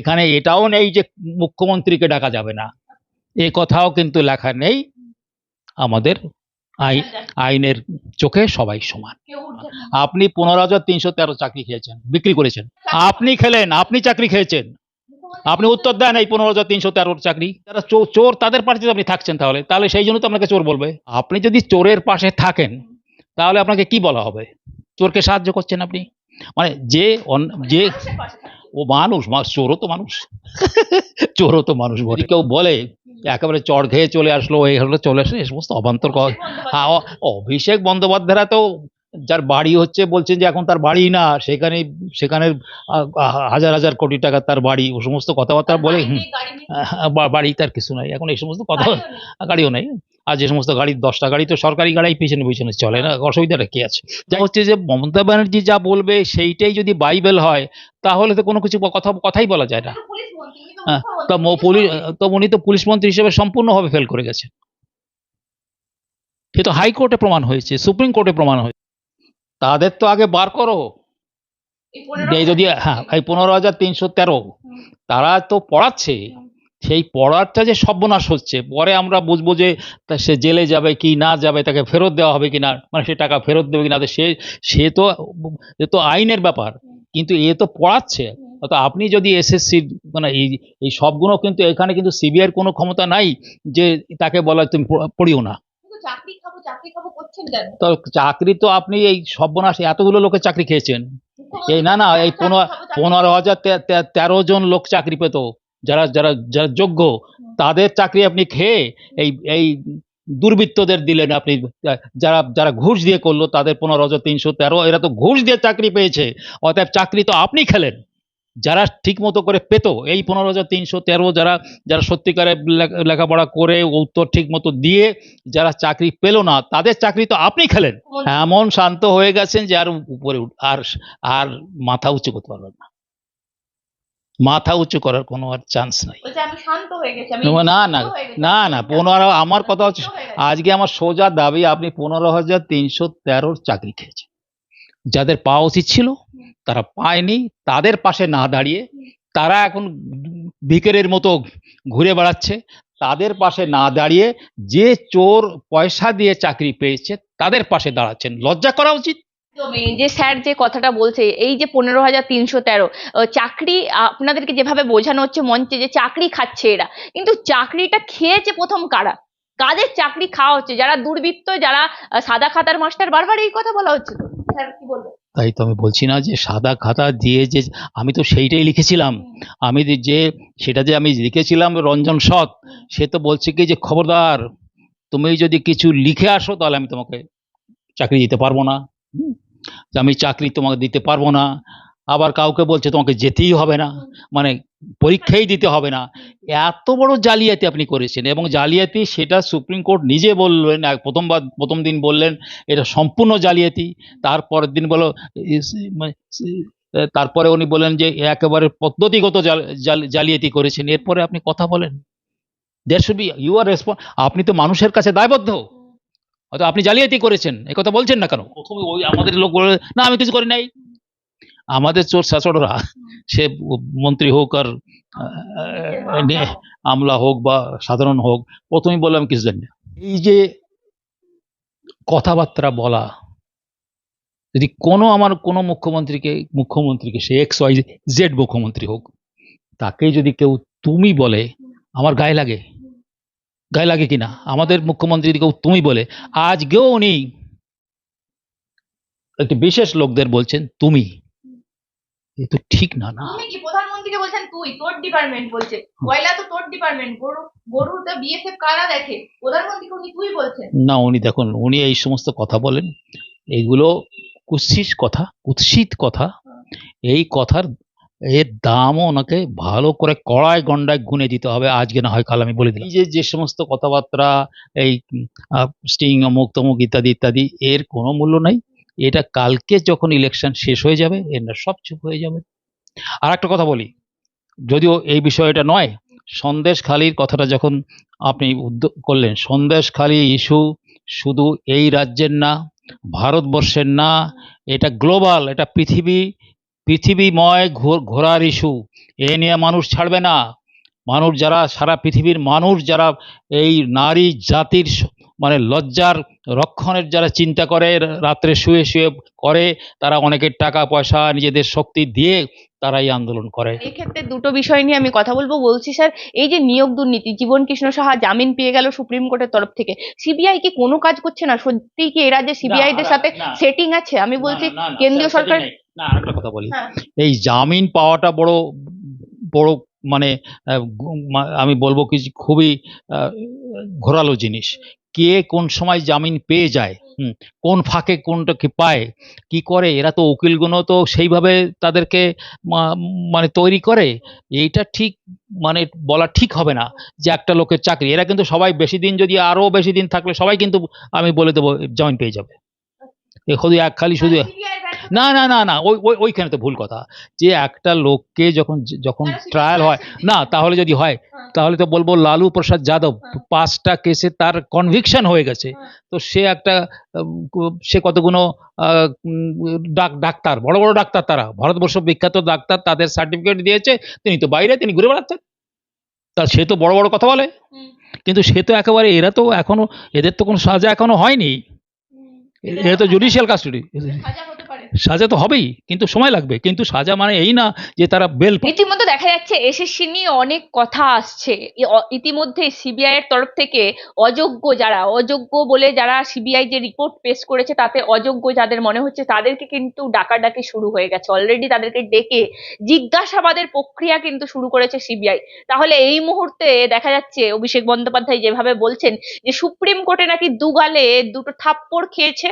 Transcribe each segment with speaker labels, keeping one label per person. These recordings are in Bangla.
Speaker 1: এখানে এটাও নেই যে মুখ্যমন্ত্রীকে ডাকা যাবে না, এ কথাও কিন্তু লেখা নেই। আমাদের আইনের চোখে সবাই সমান। আপনি 15,313 চাকরি খেয়েছেন, বিক্রি করেছেন। আপনি খেলেন, আপনি চাকরি খেয়েছেন, আপনি উত্তর দেন এই 15,313 চাকরি। যারা চোর তাদের পাশে আপনি থাকছেন, তাহলে সেই জন্য তো আপনাকে চোর বলবে। আপনি যদি চোরের পাশে থাকেন তাহলে আপনাকে কি বলা হবে? চোরকে সাহায্য করছেন আপনি। মানে যে ও মানুষ, চোরও তো মানুষ। চোরও তো মানুষ। যদি কেউ বলে একেবারে চড় খেয়ে চলে আসলো, এই হলো চলে আসলো, এই সমস্ত অবান্তর অভিষেক বন্দ্যোপাধ্যায়রা তো যার বাড়ি হচ্ছে বলছেন যে এখন তার বাড়ি না, সেখানে হাজার হাজার কোটি টাকা তার বাড়ি, ও সমস্ত কথাবার্তা বলে। বাড়ি তার কিছু নাই এখন, এই সমস্ত কথা। গাড়িও নেই। আর যে সমস্ত গাড়ি, 10টা গাড়ি তো সরকারি গাড়ি পিছনে পিছনে চলে না, অসুবিধাটা কি আছে? যা হচ্ছে যে মমতা ব্যানার্জি যা বলবে সেইটাই যদি বাইবেল হয় তাহলে তো কোনো কিছু কথাই বলা যায় না। তো উনি তো পুলিশ মন্ত্রী হিসেবে সম্পূর্ণভাবে ফেল করে গেছে। সে তো হাইকোর্টে প্রমাণ হয়েছে, সুপ্রিম কোর্টে প্রমাণ হয়েছে। তাদের তো আগে বার করো। যদি এই 15,313 তারা তো পড়াচ্ছে, সেই পড়ারটা যে সর্বনাশ হচ্ছে, পরে আমরা বুঝবো যে সে জেলে যাবে কি না যাবে, তাকে ফেরত দেওয়া হবে কিনা, মানে সে টাকা ফেরত দেবে কিনা, সে তো আইনের ব্যাপার। কিন্তু এ তো পড়াচ্ছে। তো আপনি যদি এসএসসি মানে এই সবগুলো, কিন্তু এখানে কিন্তু সিবিআইয়ের কোনো ক্ষমতা নাই যে তাকে বলা তুমি পড়িও না। তো চাকরি তো আপনি এই সর্বনাশ, এতগুলো লোকের চাকরি খেয়েছেন। এই না এই 15,013 জন লোক চাকরি পেত, যারা যারা যারা যোগ্য, তাদের চাকরি আপনি খেয়ে এই দুর্বৃত্তদের দিলেন আপনি। যারা যারা ঘুষ দিয়ে করলো তাদের 15,313, এরা তো ঘুষ দিয়ে চাকরি পেয়েছে, অতএব চাকরি তো আপনি খেলেন। যারা ঠিক মতো করে পেত, এই 15,313 যারা যারা সত্যিকারে লেখাপড়া করে উত্তর ঠিক মতো দিয়ে যারা চাকরি পেল না, তাদের চাকরি তো আপনি খেলেন। এমন শান্ত হয়ে গেছেন যে আর উপরে আর মাথা উঁচু করতে পারবেন না। মাথা উঁচু করার কোনো আর চান্স নাই। না না না না 15, আমার কথা হচ্ছে আজকে আমার সোজা দাবি, আপনি 15,313 চাকরি খেয়েছেন। যাদের পাওয়া উচিত ছিল তারা পায়নি, তাদের পাশে না দাঁড়িয়ে তারা এখন ভিখারির মতো ঘুরে বেড়াচ্ছে। তাদের পাশে না দাঁড়িয়ে যে চোর পয়সা দিয়ে চাকরি পেয়েছে তাদের পাশে দাঁড়াচ্ছেন, লজ্জা করা উচিত।
Speaker 2: যে স্যার যে কথাটা বলছে, এই যে 15,313 চাকরি আপনাদেরকে যেভাবে বোঝানো হচ্ছে মঞ্চে যে চাকরি খাচ্ছে এরা, কিন্তু চাকরিটা খেয়েছে প্রথম কারা? কাদের চাকরি খাওয়া হচ্ছে? যারা দুর্বৃত্ত, যারা সাদা খাতার মাস্টার। বারবার এই কথা বলা হচ্ছে। তো স্যার কি বলবেন?
Speaker 1: তাই তো আমি বলছি না যে সাদা খাতা দিয়ে যে, আমি তো সেইটাই লিখেছিলাম। আমি যে সেটা যে আমি লিখেছিলাম রঞ্জন সৎ, সে তো বলছে কি যে খবরদার, তুমি যদি কিছু লিখে আসো তাহলে আমি তোমাকে চাকরি দিতে পারবো না, আমি চাকরি তোমাকে দিতে পারবো না। আবার কাউকে বলছে তোমাকে যেতেই হবে না, মানে পরীক্ষাই দিতে হবে না। এত বড় জালিয়াতি আপনি করেছেন, এবং জালিয়াতি সেটা সুপ্রিম কোর্ট নিজে বললেন। প্রথম দিন বললেন এটা সম্পূর্ণ জালিয়াতি, তারপরের দিন তারপরে উনি বলেন যে একেবারে পদ্ধতিগত জালিয়াতি করেছেন। এরপরে আপনি কথা বলেন দেয়ার শুড বি ইউ আর আপনি তো মানুষের কাছে দায়বদ্ধ। হয়তো আপনি জালিয়াতি করেছেন, এই কথা বলছেন না কেন? প্রথমে ওই আমাদের লোক বলে না আমি কিছু করি নাই। আমাদের চোর শাসড়রা, সে মন্ত্রী হোক আর আমলা হোক বা সাধারণ হোক, প্রথমেই বলে আমি কিছু জানি না। এই যে কথাবার্তা বলা, যদি আমার কোনো মুখ্যমন্ত্রীকে সে XYZ মুখ্যমন্ত্রী হোক, তাকে যদি কেউ তুমি বলে, আমার গায়ে লাগে কিনা? আমাদের মুখ্যমন্ত্রী যদি কেউ তুমি বলে, আজকেও উনি একটি বিশেষ লোকদের বলছেন তুমি, এ তো ঠিক না।
Speaker 2: প্রধানমন্ত্রীকে বলছেন তুই, তোর ডিপার্টমেন্ট বলছে, কয়লা তো তোর ডিপার্টমেন্ট, গরুতে বিএসএফ কারা দেখে, প্রধানমন্ত্রীকে উনি তুই বলছেন
Speaker 1: না। উনি দেখুন, উনি এই সমস্ত কথা বলেন, এইগুলো কুৎসিত কথা। এই কথার এর দামও ওনাকে ভালো করে কড়ায় গন্ডায় গুনে দিতে হবে, আজকে না হয় কাল। আমি বলে দিলাম যে সমস্ত কথাবার্তা, এই স্টিং অমুক তমুক ইত্যাদি ইত্যাদি, এর কোনো মূল্য নাই। এটা কালকে যখন ইলেকশন শেষ হয়ে যাবে, এরা সব চুপ হয়ে যাবে। আর একটা কথা বলি, যদিও এই বিষয়টা নয়, সন্দেশখালির কথাটা যখন আপনি উদ্যোগ করলেন, সন্দেশখালি ইস্যু শুধু এই রাজ্যের না, ভারতবর্ষের না, এটা গ্লোবাল, এটা পৃথিবী পৃথিবীময় ঘোরার ইস্যু, এ নিয়ে মানুষ ছাড়বে না। মানুষ যারা, সারা পৃথিবীর মানুষ যারা এই নারী জাতির মানে লজ্জার রক্ষণের যারা চিন্তা করে, রাত্রে শুয়ে শুয়ে করে, তারা অনেকের টাকা পয়সা নিজেদের শক্তি দিয়ে তারা এই আন্দোলন করে।
Speaker 2: এক্ষেত্রে দুটো বিষয় নিয়ে আমি কথা বলছি স্যার। এই যে নিয়োগ দুর্নীতি, জীবন কৃষ্ণ সাহা জামিন পেয়ে গেল সুপ্রিম কোর্টের তরফ থেকে, সিবিআই কি কোনো কাজ করছে না? সত্যি কি এরা যে সিবিআই দের সাথে সেটিং আছে? আমি বলছি কেন্দ্রীয় সরকার।
Speaker 1: না, আরেকটা কথা বলি, এই জামিন পাওয়াটা বড় বড় মানে আমি বলবো কি খুবই ঘোরালো জিনিস। কে কোন সময় জামিন পেয়ে যায়, কোন ফাঁকে কোনটা কি পায়, কি করে, এরা তো উকিলগুলো তো সেইভাবে তাদেরকে মানে তৈরি করে। এইটা ঠিক মানে বলা ঠিক হবে না যে একটা লোকের চাকরি, এরা কিন্তু সবাই বেশি দিন, যদি আরো বেশি দিন থাকলে সবাই কিন্তু আমি বলে দেবো জামিন পেয়ে যাবে। শুধু এক খালি শুধু না না না না, ওইখানে তো ভুল কথা। যে একটা লোককে যখন ট্রায়াল হয় না, তাহলে যদি হয় তাহলে তো বলবো লালু প্রসাদ যাদব 5টা কেসে তার কনভিকশন হয়ে গেছে, তো সে একটা সে কতগুলো ডাক্তার, বড় বড় ডাক্তার, তারা ভারতবর্ষ বিখ্যাত ডাক্তার, তাদের সার্টিফিকেট দিয়েছে, তিনি তো বাইরে, তিনি ঘুরে বেড়াচ্ছেন, তা সে তো বড় বড় কথা বলে, কিন্তু সে তো একেবারে, এরা তো এখনো, এদের তো কোনো সাজা এখনো হয়নি, এটা তো জুডিশিয়াল কাস্টডি, সাজা তো হবেই, কিন্তু সময় লাগবে, কিন্তু সাজা মানে এই না যে তারা বেল।
Speaker 2: ইতিমধ্যে দেখা যাচ্ছে এসএসসি নিয়ে অনেক কথা আসছে। ইতিমধ্যে সিবিআই এর তরফ থেকে অযোগ্য বলে যারা সিবিআই যে রিপোর্ট পেশ করেছে তাতে অযোগ্য যাদের মনে হচ্ছে তাদেরকে কিন্তু ডাকাডাকি শুরু হয়ে গেছে অলরেডি, তাদেরকে ডেকে জিজ্ঞাসাবাদের প্রক্রিয়া কিন্তু শুরু করেছে সিবিআই। তাহলে এই মুহূর্তে দেখা যাচ্ছে অভিষেক বন্দ্যোপাধ্যায় যেভাবে বলছেন যে সুপ্রিম কোর্টে নাকি দুগালে দুটো থাপ্পড় খেয়েছে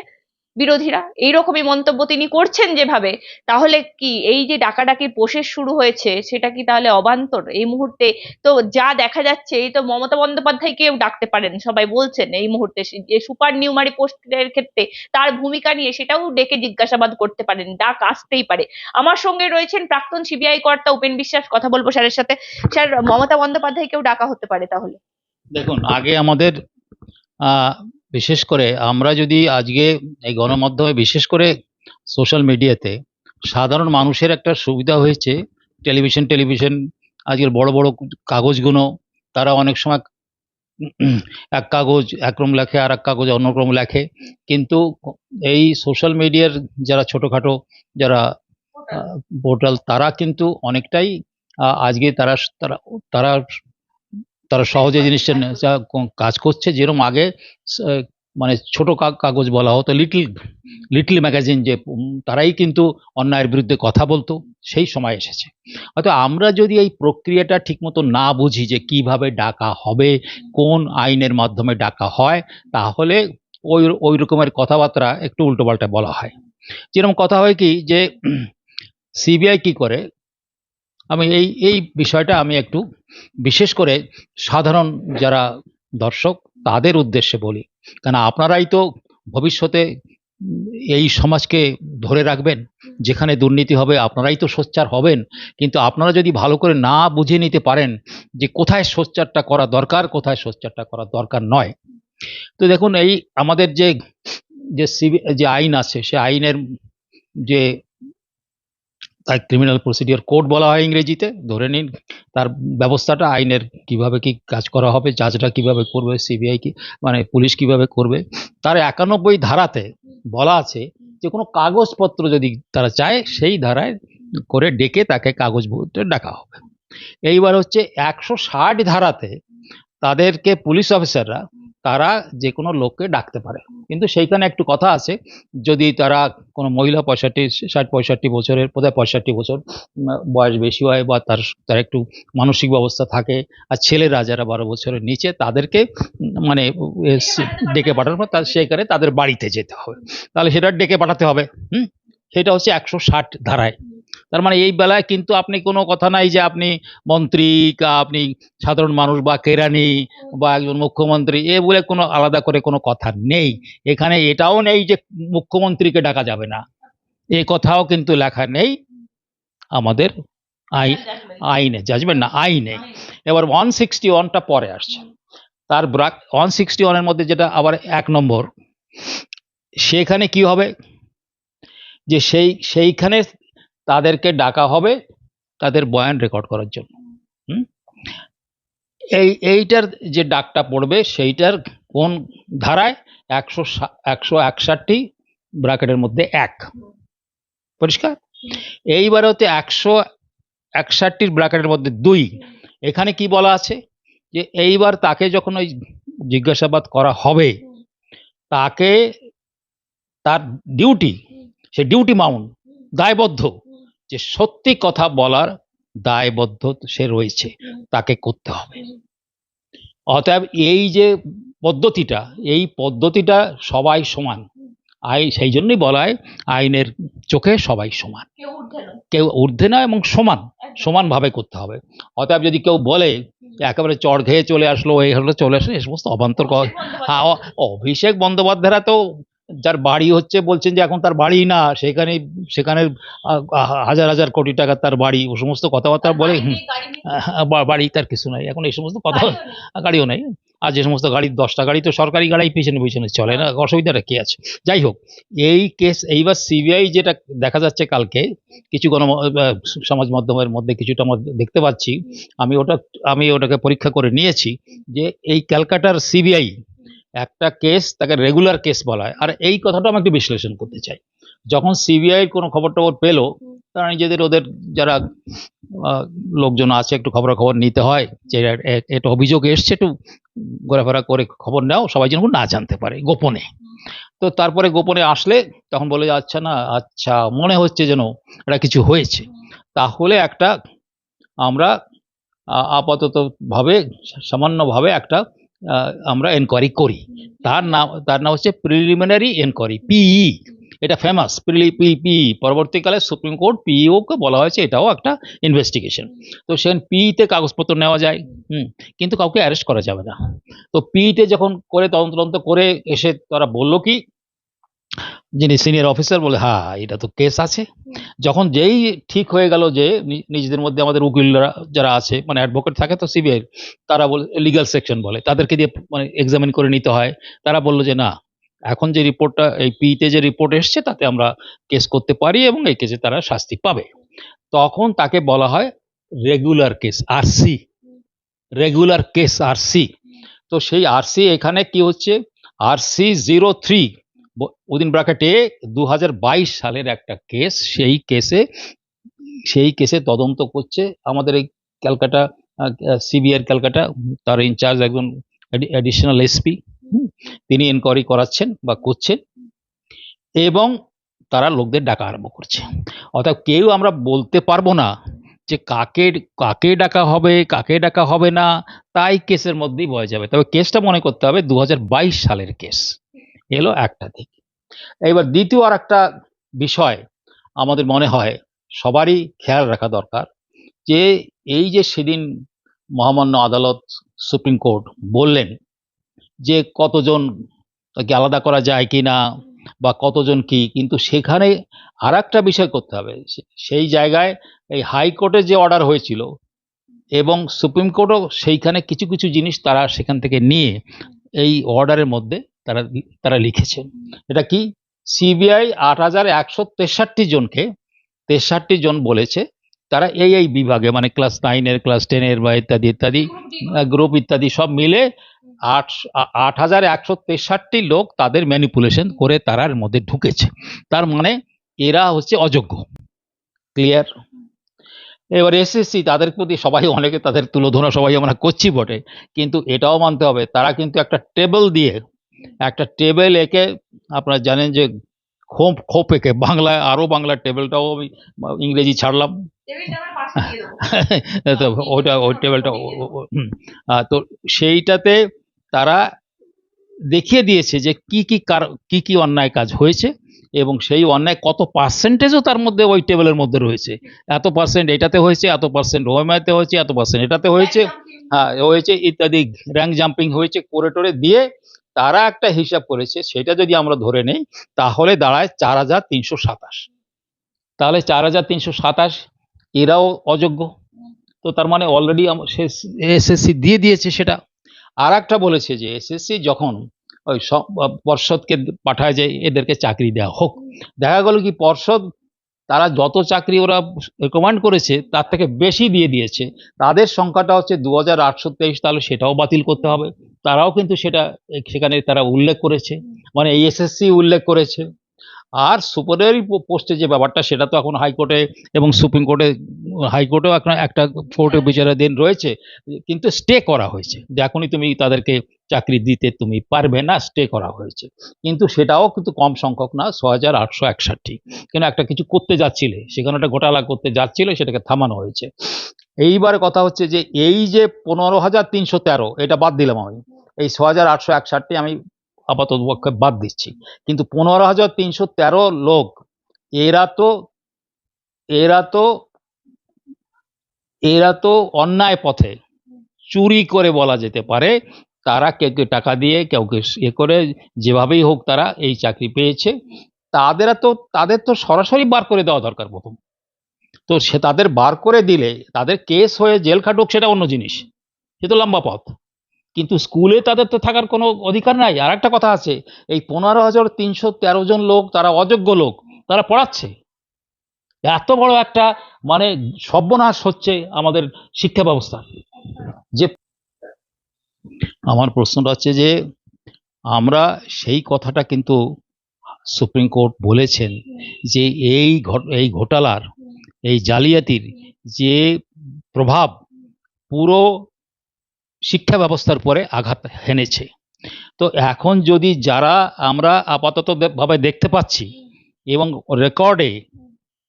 Speaker 2: বিরোধীরা, এইরকমই মন্তব্য তিনি করছেন যেভাবে, তাহলে কি এই যে ডাকাডাকির প্রসেস শুরু হয়েছে সেটা কি তাহলে অবান্তর এই মুহূর্তে? তো যা দেখা যাচ্ছে, এই তো মমতা বন্দ্যোপাধ্যায়কেও ডাকতে পারেন সবাই বলছেন এই মুহূর্তে, যে সুপার নিউমারি পোস্টের ক্ষেত্রে তার ভূমিকা নিয়ে সেটাও ডেকে জিজ্ঞাসাবাদ করতে পারেন, ডাক আসতেই পারে। আমার সঙ্গে রয়েছেন প্রাক্তন সিবিআই কর্তা উপেন বিশ্বাস, কথা বলবো স্যারের সাথে। স্যার, মমতা বন্দ্যোপাধ্যায়কেও ডাকা হতে পারে তাহলে?
Speaker 1: দেখুন, আগে আমাদের বিশেষ করে আমরা যদি আজকে এই গণমাধ্যমে, বিশেষ করে সোশ্যাল মিডিয়াতে, সাধারণ মানুষের একটা সুবিধা হয়েছে, টেলিভিশন আজকের বড় বড় কাগজগুলো, তারা অনেক সময় এক কাগজ একরকম লেখে, আর এক কাগজ অন্যরকম লেখে, কিন্তু এই সোশ্যাল মিডিয়ার যারা ছোটখাটো যারা পোর্টাল, তারা কিন্তু অনেকটাই আজকে তারা তারা তারা তারা সহজে জিনিসটা কাজ করছে। যেরকম আগে মানে ছোট কাগজ বলা হতো, লিটল ম্যাগাজিন, যে তারাই কিন্তু অন্যায়ের বিরুদ্ধে কথা বলতো, সেই সময় এসেছে। হয়তো আমরা যদি এই প্রক্রিয়াটা ঠিকমতো না বুঝি যে কিভাবে ডাকা হবে, কোন আইনের মাধ্যমে ডাকা হয়, তাহলে ওই রকমের কথাবার্তা একটু উল্টোপাল্টা বলা হয়। যেরকম কথা হয় কি, যে সিবিআই কি করে, আমি এই বিষয়টা আমি একটু বিশেষ করে সাধারণ যারা দর্শক তাদের উদ্দেশ্যে বলি, কারণ আপনারাই তো ভবিষ্যতে এই সমাজকে ধরে রাখবেন, যেখানে দুর্নীতি হবে আপনারাই তো সোচ্চার হবেন, কিন্তু আপনারা যদি ভালো করে না বুঝে নিতে পারেন যে কোথায় সোচ্চারটা করা দরকার, কোথায় সোচ্চারটা করা দরকার নয়। তো দেখুন, এই আমাদের যে আইন আছে, সে আইনের যে তাই ক্রিমিনাল প্রসিডিওর কোড বলা হয় ইংরেজিতে, ধরে নিন তার ব্যবস্থাটা, আইনের কিভাবে কি কাজ করা হবে, জাজরা কিভাবে করবে, সিবিআই কি মানে পুলিশ কিভাবে করবে, তার 91 ধারাতে বলা আছে যে কোনো কাগজপত্র যদি তারা চায়, সেই ধারায় করে ডেকে তাকে কাগজপত্রে ডাকা হবে। এইবার হচ্ছে 160 ধারাতে তাদেরকে পুলিশ অফিসাররা তারা যে কোনো লোককে ডাকতে পারে, কিন্তু সেইখানে একটু কথা আছে, যদি তারা কোনো মহিলা 65 বছরের, বোধহয় 65 বছর বয়স বেশি হয়, বা তার একটু মানসিক ব্যবস্থা থাকে, আর ছেলেরা যারা 12 বছরের নিচে, তাদেরকে মানে ডেকে পাঠানোর পর সেখানে তাদের বাড়িতে যেতে হবে, তাহলে সেটা ডেকে পাঠাতে হবে। সেটা হচ্ছে 160 ধারায়। তার মানে এই বেলায় কিন্তু আপনি কোনো কথা নাই যে আপনি মন্ত্রী, আপনি সাধারণ মানুষ, বা কেরানি, বা একজন মুখ্যমন্ত্রী, এ বলে কোনো আলাদা করে কোনো কথা নেই এখানে। এটাও নেই যে মুখ্যমন্ত্রীকে ডাকা যাবে না, এ কথাও কিন্তু লেখা নেই আমাদের আইনে, জাজমেন্ট না, আইনে। এবার 161টা পরে আসছে, তার 161-এর মধ্যে যেটা আবার 1 নম্বর, সেখানে কি হবে যে সেইখানে তাদেরকে ডাকা হবে তাদের বয়ান রেকর্ড করার জন্য। হুম? এইটার যে ডাকটা পড়বে সেইটার কোন ধারায়? 161 ব্র্যাকেটের মধ্যে 1, পরিষ্কার? এইবার হচ্ছে 161 ব্র্যাকেটের মধ্যে 2, এখানে কি বলা আছে যে এইবার তাকে যখন ওই জিজ্ঞাসাবাদ করা হবে, তাকে তার ডিউটি, সে ডিউটি মাউন্ট, দায়বদ্ধ, যে সত্যি কথা বলার দায়বদ্ধ সে রয়েছে, তাকে করতে হবে। অতএব এই যে পদ্ধতিটা, এই পদ্ধতিটা সবাই সমান। সেই জন্যই বলা হয় আইনের চোখে সবাই সমান, কেউ ঊর্ধ্বে নয় এবং সমানভাবে করতে হবে। অতএব যদি কেউ বলে একেবারে চড় খেয়ে চলে আসলো, এই হলো চলে আসলো, এই সমস্ত অবান্তর অভিষেক বন্দ্যোপাধ্যায়রা তো যার বাড়ি হচ্ছে বলছেন যে এখন তার বাড়ি না, সেখানে হাজার হাজার কোটি টাকা তার বাড়ি, ও সমস্ত কথাবার্তা বলে। বাড়ি তার কিছু নাই এখন, এই সমস্ত কথা, গাড়িও নেই। আর যে সমস্ত গাড়ি, 10টা গাড়ি তো সরকারি গাড়ি পিছনে পিছনে চলে না, অসুবিধাটা কি আছে? যাই হোক, এই কেস এইবার সিবিআই যেটা দেখা যাচ্ছে কালকে কিছু সমাজ মাধ্যমের মধ্যে কিছুটা দেখতে পাচ্ছি, আমি ওটাকে পরীক্ষা করে নিয়েছি যে এই ক্যালকাটার সিবিআই একটা কেস তাকে রেগুলার কেস বলা হয়। আর এই কথাটা আমি একটু বিশ্লেষণ করতে চাই। যখন সিবিআই কোনো খবর টবর পেলো, তারা নিজেদের ওদের যারা লোকজন আছে একটু খবরাখবর নিতে হয়, যে এটা অভিযোগ এসছে, একটু ঘোরাফেরা করে খবর নাও, সবাই যেন না জানতে পারে, গোপনে। তো তারপরে গোপনে আসলে তখন বলে আচ্ছা না, আচ্ছা মনে হচ্ছে যেন এটা কিছু হয়েছে, তাহলে একটা আমরা আপাতত ভাবে সামান্যভাবে একটা আমরা এনকোয়ারি করি। তার নাম হচ্ছে প্রিলিমিনারি এনকোয়ারি, পিই। এটা ফেমাস, পিই। পরবর্তীকালে সুপ্রিম কোর্ট পিইও কে বলা হয়েছে এটাও একটা ইনভেস্টিগেশন। তো সেখানে পিইতে কাগজপত্র নেওয়া যায়, কিন্তু কাউকে অ্যারেস্ট করা যাবে না। তো পিইতে যখন করে তদন্ত করে এসে তারা বললো কি, যিনি সিনিয়র অফিসার বলে হ্যাঁ এটা তো কেস আছে। যখন যেই ঠিক হয়ে গেল যে নিজেদের মধ্যে আমাদের উকিলরা যারা আছে, মানে অ্যাডভোকেট থাকে তো সিবিআই, তারা বলে লিগ্যাল সেকশন বলে, তাদেরকে দিয়ে মানে এক্সামিন করে নিতে হয়। তারা বললো যে না, এখন যে রিপোর্টটা এই পিতে যে রিপোর্ট এসছে তাতে আমরা কেস করতে পারি এবং এই কেসে তারা শাস্তি পাবে। তখন তাকে বলা হয় regular case, RC, regular case RC. তো সেই আরসি এখানে কি হচ্ছে, আরসি 03 উইদিন ব্র্যাকেটে 2022 সালের একটা কেস। সেই কেসে তদন্ত করছে আমাদের এই ক্যালকাটা সিবিআই ক্যালকাটা, তার ইনচার্জ একজন অ্যাডিশনাল এসপি, তিনি এনকোয়ারি করাচ্ছেন বা করছেন এবং তারা লোকদের ডাকা আরম্ভ করছে। অর্থাৎ কেউ আমরা বলতে পারবো না যে কাকে ডাকা হবে কাকে ডাকা হবে না, তাই কেসের মধ্যেই বলা যাবে। তবে কেসটা মনে করতে হবে 2022 সালের কেস, এলো একটা দিক। এবার দ্বিতীয় আর একটা বিষয় আমাদের মনে হয় সবারই খেয়াল রাখা দরকার, যে এই যে সেদিন মহামান্য আদালত সুপ্রিম কোর্ট বললেন যে কতজন আলাদা করা যায় কি না বা কতজন কি, কিন্তু সেখানে আর একটা বিষয় করতে হবে। সেই জায়গায় এই হাইকোর্টে যে অর্ডার হয়েছিল এবং সুপ্রিম কোর্টও সেইখানে কিছু কিছু জিনিস তারা সেখান থেকে নিয়ে এই অর্ডারের মধ্যে তারা লিখেছেন। এটা কি, সিবিআই 8163 জনকে 63 জন বলেছে তারা এই বিভাগে, মানে ক্লাস 9-এর ক্লাস 10-এর বা ইত্যাদি ইত্যাদি গ্রুপ ইত্যাদি সব মিলে 8163 লোক তাদের ম্যানিপুলেশন করে তারার মধ্যে ঢুকেছে। তার মানে এরা হচ্ছে অযোগ্য, ক্লিয়ার? এবার এসএসসি তাদের প্রতি সবাই, অনেকে তাদের তুলোধনা সবাই আমরা করছি বটে, কিন্তু এটাও মানতে হবে তারা কিন্তু একটা টেবিল এঁকে, আপনারা জানেন যে খোপ এঁকে, বাংলায় আরো বাংলার টেবিলটাও আমি ইংরেজি ছাড়লাম, তো ওই টেবিলটা, তো সেইটাতে তারা দেখিয়ে দিয়েছে যে কি কি অন্যায় কাজ হয়েছে এবং সেই অন্যায় কত পার্সেন্টেজও তার মধ্যে ওই টেবিলের মধ্যে রয়েছে। এত পার্সেন্ট এটাতে হয়েছে, এত পার্সেন্ট ওএমআইতে হয়েছে, এত পার্সেন্ট এটাতে হয়েছে, হয়েছে ইত্যাদি, র্যাঙ্ক জাম্পিং হয়েছে করে টোরে দিয়ে তারা একটা হিসাব করেছে। সেটা যদি আমরা ধরে নেই তাহলে দাঁড়ায় 4327। তাহলে 4327 এরাও অযোগ্য। তো তার মানে অলরেডি এসএসসি দিয়ে দিয়েছে সেটা। আর একটা বলেছে যে এসএসসি যখন ওই পর্ষদকে পাঠায় যে এদেরকে চাকরি দেওয়া হোক, দেখা গেল কি পর্ষদ তারা যত চাকরি ওরা রেকমেন্ড করেছে তার থেকে বেশি দিয়ে দিয়েছে। তাদের সংখ্যাটা হচ্ছে 2823, তাহলে সেটাও বাতিল করতে হবে। তারাও কিন্তু সেটা সেখানে তারা উল্লেখ করেছে, মানে এই এসএসসি উল্লেখ করেছে। আর সুপারিয়রি পোস্টে যে ব্যাপারটা, সেটা তো এখন হাইকোর্টে এবং সুপ্রিম কোর্টে, হাইকোর্টেও এখন একটা কোর্টে বিচারাধীন রয়েছে, কিন্তু স্টে করা হয়েছে যে এখনই তুমি তাদেরকে চাকরি দিতে তুমি পারবে না, স্টে করা হয়েছে। কিন্তু সেটাও কিন্তু কম সংখ্যক না, 6861। কিন্তু একটা কিছু করতে যাচ্ছিলে, সেখানে একটা ঘোটালা করতে যাচ্ছিল, সেটাকে থামানো হয়েছে। এইবারে কথা হচ্ছে যে এই যে 15,313, এটা বাদ দিলাম আমি, এই 6861 আমি আপাতত পক্ষে বাদ দিচ্ছি। কিন্তু 15,313 লোক, এরা তো এরা তো এরা তো অন্যায় পথে চুরি করে বলা যেতে পারে, তারা কেউ কেউ টাকা দিয়ে, কেউ কেউ করে, যেভাবেই হোক তারা এই চাকরি পেয়েছে। তাদের তো সরাসরি বার করে দেওয়া দরকার প্রথম। তো সে তাদের বার করে দিলে তাদের কেস হয়ে জেল খাটুক, সেটা অন্য জিনিস, সে তো লম্বা পথ। কিন্তু স্কুলে তাদের তো থাকার কোনো অধিকার নাই। আর একটা কথা আছে, এই 15,313 জন লোক, তারা অযোগ্য লোক, তারা পড়াচ্ছে। এত বড় একটা মানে সর্বনাশ হচ্ছে আমাদের শিক্ষা ব্যবস্থা। যে আমার প্রশ্নটা হচ্ছে যে আমরা সেই কথাটা কিন্তু সুপ্রিম কোর্ট বলেছেন যে এই ঘোটালার, এই জালিয়াতির যে প্রভাব পুরো শিক্ষা ব্যবস্থার উপরে আঘাত হেনেছে। তো এখন যদি যারা আমরা আপাতত ভাবে দেখতে পাচ্ছি, এবং রেকর্ডে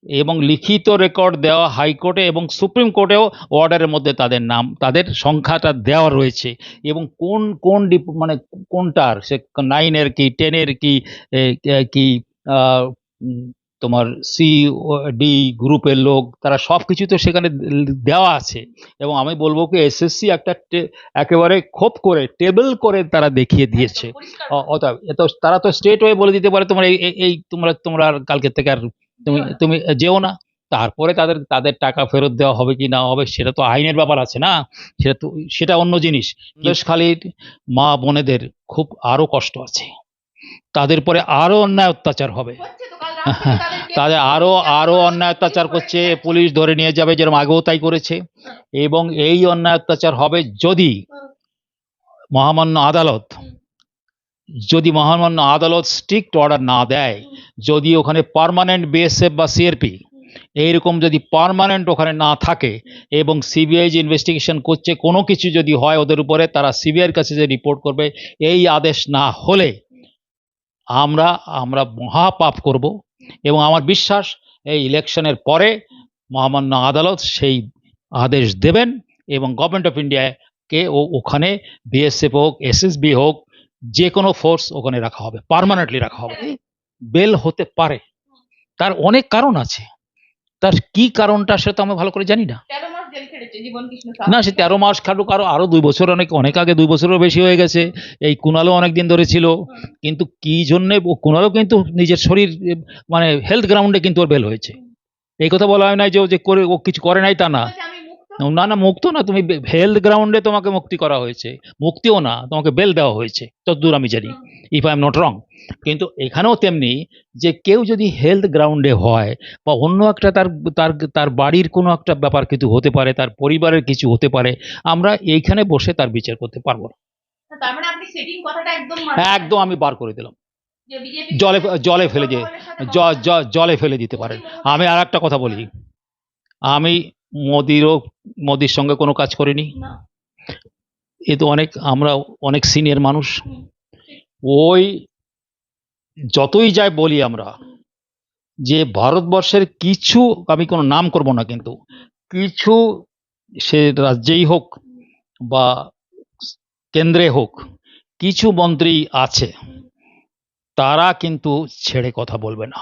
Speaker 1: এবং লিখিত রেকর্ড দেওয়া হাইকোর্টে এবং সুপ্রিম কোর্টেও অর্ডারের মধ্যে তাদের নাম, তাদের সংখ্যাটা দেওয়া রয়েছে, এবং কোন কোন মানে কোনটার, সে 9-এর কি 10-এর কি কি আহ, উম, তোমার সি ডি গ্রুপের লোক, তারা সব কিছু তো সেখানে দেওয়া আছে। এবং আমি বলবো কি এসএসসি একটা একেবারে খোপ করে টেবিল করে তারা দেখিয়ে দিয়েছে। অতএব তারা তো স্ট্রেট ওয়ে বলে দিতে পারে, তোমরা এই তোমরা আর কালকে থেকে আর তুমি তুমি যেও না। তারপরে তাদের তাদের টাকা ফেরত দেওয়া হবে কি না হবে, সেটা তো আইনের ব্যাপার আছে না, সেটা অন্য জিনিস। সন্দেশখালীর মা বোনেদের খুব আরো কষ্ট আছে, তাদের পরে আরো অন্যায় অত্যাচার হবে, তাদের আরো আরো অন্যায় অত্যাচার করছে, পুলিশ ধরে নিয়ে যাবে, যেরকম আগেও তাই করেছে। এবং এই অন্যায় অত্যাচার হবে যদি মহামান্য আদালত স্ট্রিক্ট অর্ডার না দেয়, যদি ওখানে পার্মানেন্ট বিএসএফ বা সিআরপি এইরকম যদি পার্মানেন্ট ওখানে না থাকে, এবং সিবিআই যে ইনভেস্টিগেশন করছে, কোনো কিছু যদি হয় ওদের উপরে, তারা সিবিআইয়ের কাছে যে রিপোর্ট করবে, এই আদেশ না হলে আমরা আমরা মহাপাপ করব। এবং আমার বিশ্বাস এই ইলেকশনের পরে মহামান্য আদালত সেই আদেশ দেবেন, এবং গভর্নমেন্ট অফ ইন্ডিয়াকে ওখানে বিএসএফ হোক, এসএসবি হোক, যে কোনো ফোর্স ওখানে রাখা হবে, পার্মানেন্টলি রাখা হবে। বেল হতে পারে, তার অনেক কারণ আছে, তার কি কারণটা সেটা আমি ভালো করে জানি না।
Speaker 2: 13 মাস জেল খেটেছে জীবন কৃষ্ণ
Speaker 1: না, সে 13 মাস খাটুক, আরো 2 বছর, অনেক আগে 2 বছরেরও বেশি হয়ে গেছে। এই কুণালও অনেকদিন ধরে ছিল, কিন্তু কি জন্য কুণালও কিন্তু নিজের শরীর মানে হেলথ গ্রাউন্ডে কিন্তু ওর বেল হয়েছে। এই কথা বলা হয় না যে ও কিছু করে নাই, তা না। না, মুক্ত না, তুমি হেলথ গ্রাউন্ডে তোমাকে মুক্তি করা হয়েছে, মুক্তিও না, তোমাকে বেল দেওয়া হয়েছে যতদূর আমি জানি, if I am not wrong. কিন্তু এখানেও তেমনি, যে কেউ যদি হেলথ গ্রাউন্ডে হয়, বা অন্য একটা তার তার তার বাড়ির কোনো একটা ব্যাপার কিছু হতে পারে, তার পরিবারের কিছু হতে পারে, আমরা এইখানে বসে তার বিচার করতে পারবো না।
Speaker 2: তার মানে আপনি সেটিং কথাটা
Speaker 1: একদম আমি বার করে দিলাম,
Speaker 2: যে বিজেপি
Speaker 1: জলে ফেলে দিয়ে জলে ফেলে দিতে পারেন। আমি আর একটা কথা বলি, আমি মোদির সঙ্গে কোনো কাজ করিনি। এ তো আমরা অনেক সিনিয়র মানুষ, ওই যতই যাই বলি আমরা, যে ভারতবর্ষের কিছু, আমি কোনো নাম করব না, কিন্তু কিছু, সে রাজ্যেই হোক বা কেন্দ্রে হোক, কিছু মন্ত্রী আছে, তারা কিন্তু ছেড়ে কথা বলবে না।